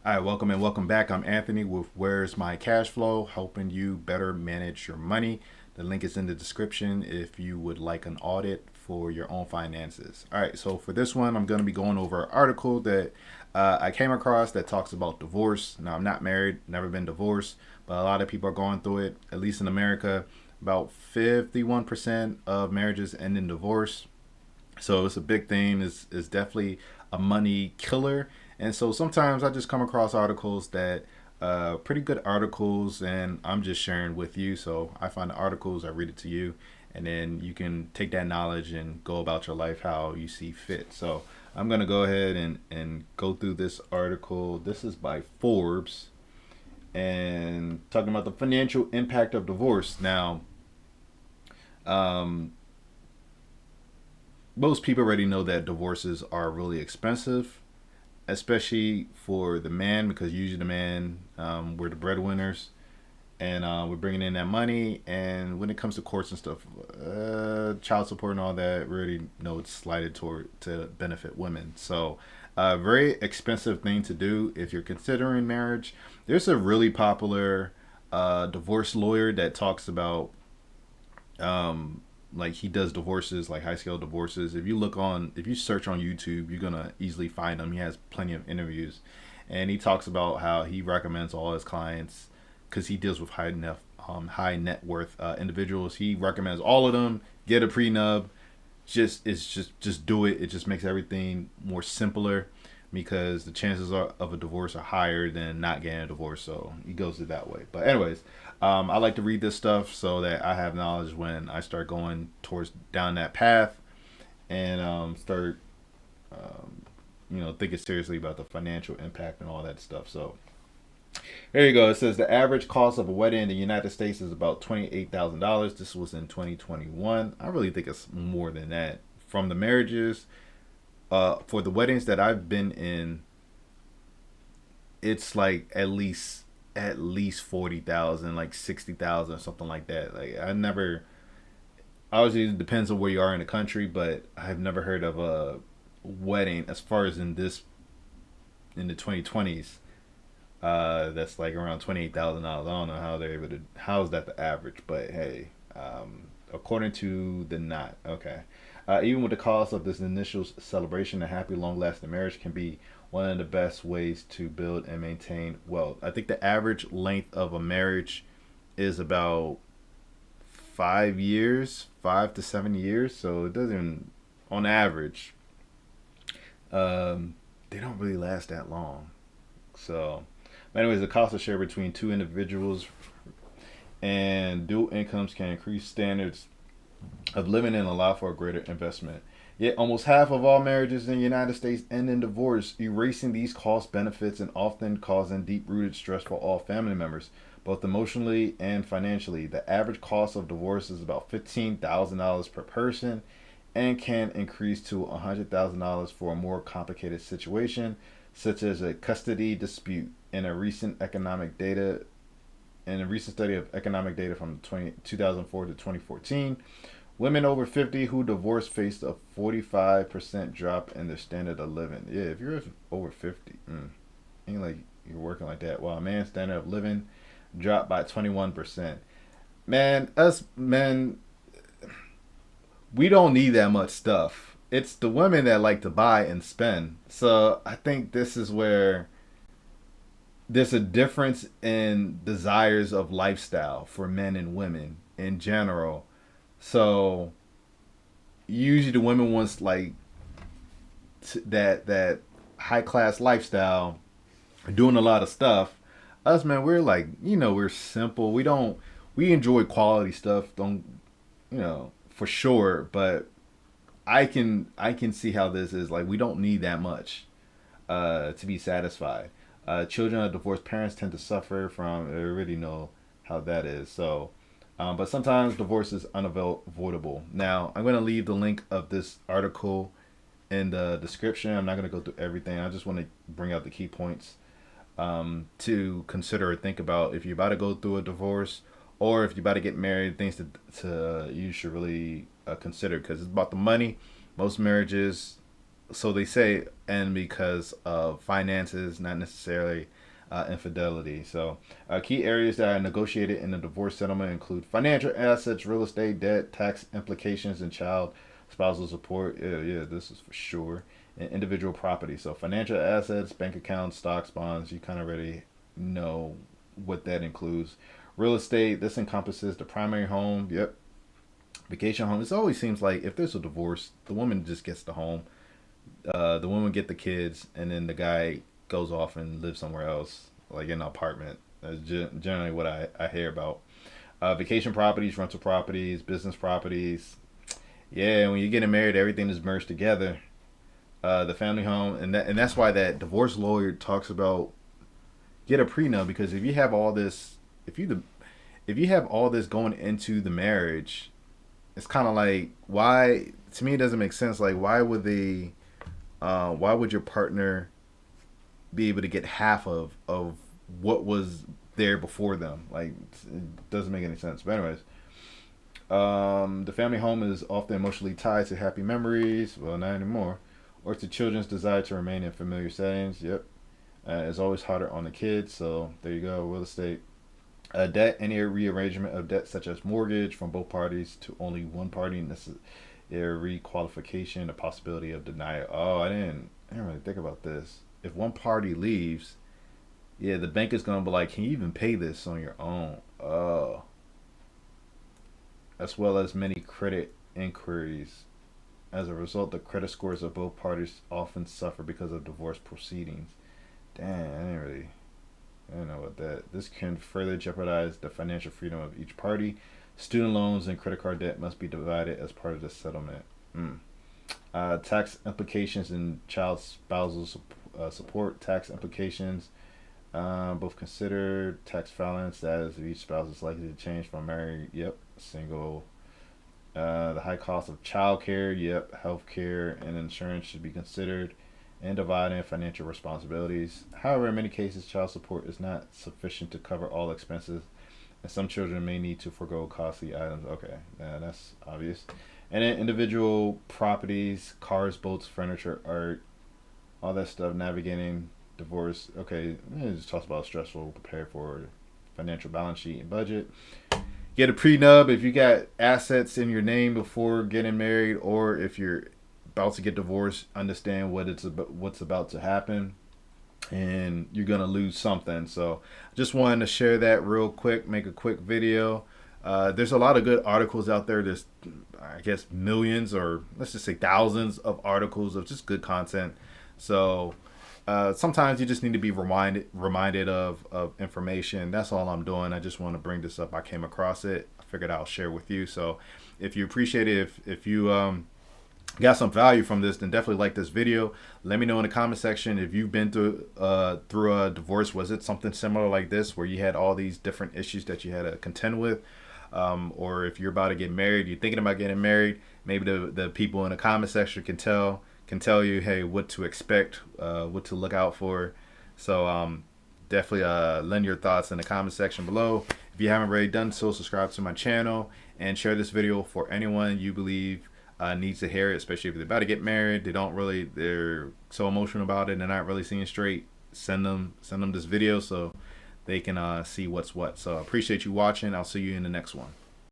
All right, welcome and welcome back. I'm Anthony with Where's My Cashflow, helping you better manage your money. The link is in the description if you would like an audit for your own finances. All right, so for this one, I'm going to be going over an article that I came across that talks about divorce. Now, I'm not married, never been divorced, but a lot of people are going through it, at least in America. About 51% of marriages end in divorce. So it's a big thing. It's definitely a money killer. And so sometimes I just come across articles that pretty good articles, and I'm just sharing with you. So I find the articles, I read it to you, and then you can take that knowledge and go about your life how you see fit. So I'm gonna go ahead and go through this article. This is by Forbes and talking about the financial impact of divorce. Now, um, most people already know that divorces are really expensive, especially for the man, because usually the man, we're the breadwinners, and we're bringing in that money. And when it comes to courts and stuff, child support and all that, we already know it's slighted toward to benefit women. So, a very expensive thing to do if you're considering marriage. There's a really popular divorce lawyer that talks about like he does divorces, like high scale divorces. If you search on YouTube, you're gonna easily find him. He has plenty of interviews, and he talks about how he recommends all his clients, because he deals with high net worth individuals. He recommends all of them get a prenup. Just do it. It just makes everything more simpler, because the chances of a divorce are higher than not getting a divorce. So he goes it that way. But anyways, I like to read this stuff so that I have knowledge when I start going towards down that path, and start thinking seriously about the financial impact and all that stuff. So there you go. It says the average cost of a wedding in the United States is about $28,000. This was in 2021. I really think it's more than that. From the marriages, for the weddings that I've been in, it's like at least 40,000, like 60,000, something like that. Like I never. Obviously, it depends on where you are in the country, but I've never heard of a wedding as far as in the 2020s. That's like around $28,000. I don't know how they're able to. How is that the average? But hey, according to the knot, okay. Even with the cost of this initial celebration, a happy, long-lasting marriage can be one of the best ways to build and maintain wealth. I think the average length of a marriage is about 5 years, 5 to 7 years. So it doesn't, on average, they don't really last that long. So, anyways, the cost of share between two individuals and dual incomes can increase standards of living and allow for a greater investment. Yet, almost half of all marriages in the United States end in divorce, erasing these cost benefits and often causing deep rooted stress for all family members, both emotionally and financially. The average cost of divorce is about $15,000 per person and can increase to $100,000 for a more complicated situation, such as a custody dispute. In a recent study of economic data from 2004 to 2014, women over 50 who divorced faced a 45% drop in their standard of living. Yeah, if you're over 50, ain't like you're working like that. While a man's standard of living dropped by 21%. Man, us men, we don't need that much stuff. It's the women that like to buy and spend. So I think this is where there's a difference in desires of lifestyle for men and women in general. So usually the women wants like that high class lifestyle, doing a lot of stuff. Us man, we're like, we're simple. We enjoy quality stuff. Don't, for sure. But I can see how this is like. We don't need that much to be satisfied. Children of divorced parents tend to suffer from. I already know how that is. So, but sometimes divorce is unavoidable. Now, I'm going to leave the link of this article in the description. I'm not going to go through everything. I just want to bring out the key points to consider or think about if you're about to go through a divorce, or if you're about to get married. Things to you should really consider, because it's about the money. Most marriages so they say, and because of finances, not necessarily infidelity. So, key areas that are negotiated in a divorce settlement include financial assets, real estate, debt, tax implications, and child spousal support. Yeah, yeah, this is for sure. And individual property. So, financial assets, bank accounts, stocks, bonds. You kind of already know what that includes. Real estate. This encompasses the primary home. Yep. Vacation home. It always seems like if there's a divorce, the woman just gets the home, the woman get the kids, and then the guy goes off and lives somewhere else, like in an apartment. That's generally what I hear about. Vacation properties, rental properties, business properties. Yeah, when you're getting married, everything is merged together. The family home, and that's why that divorce lawyer talks about get a prenup, because if you have all this, if you if you have all this going into the marriage, it's kind of like, why, to me it doesn't make sense. Like, why would your partner be able to get half of what was there before them? Like, it doesn't make any sense. But anyways, the family home is often emotionally tied to happy memories. Well, not anymore. Or to children's desire to remain in familiar settings. Yep. It's always harder on the kids. So there you go. Real estate. Debt, any rearrangement of debt such as mortgage from both parties to only one party. This is a requalification, a possibility of denial. Oh, I didn't really think about this. If one party leaves, yeah, the bank is gonna be like, can you even pay this on your own? Oh, as well as many credit inquiries. As a result, the credit scores of both parties often suffer because of divorce proceedings. Damn, I didn't know about that. This can further jeopardize the financial freedom of each party. Student loans and credit card debt must be divided as part of the settlement. Tax implications and child spousal support. Tax implications, both considered. Tax filing status of each spouse is likely to change from married, yep, single. The high cost of child care, yep, health care and insurance should be considered, and dividing financial responsibilities. However, in many cases, child support is not sufficient to cover all expenses, and some children may need to forego costly items. Okay, yeah, that's obvious. And then individual properties, cars, boats, furniture, art, all that stuff, navigating divorce. Okay, it just talks about stressful, prepare for financial balance sheet and budget. Get a prenup if you got assets in your name before getting married, or if you're about to get divorced, understand what's about to happen, and you're gonna lose something. So just wanted to share that real quick, make a quick video. There's a lot of good articles out there. There's, I guess, millions, or let's just say thousands of articles of just good content. So sometimes you just need to be reminded of information. That's all I'm doing. I just want to bring this up. I came across it. I figured I'll share with you. So if you appreciate it, if you got some value from this, then definitely like this video. Let me know in the comment section if you've been through a divorce. Was it something similar like this, where you had all these different issues that you had to contend with? Or if you're about to get married, you're thinking about getting married, maybe the people in the comment section can tell you, hey, what to expect, what to look out for. So definitely lend your thoughts in the comment section below. If you haven't already done so, subscribe to my channel and share this video for anyone you believe needs to hear it, especially if they're about to get married. They're so emotional about it and they're not really seeing straight. Send them this video so they can see what's what. So I appreciate you watching. I'll see you in the next one.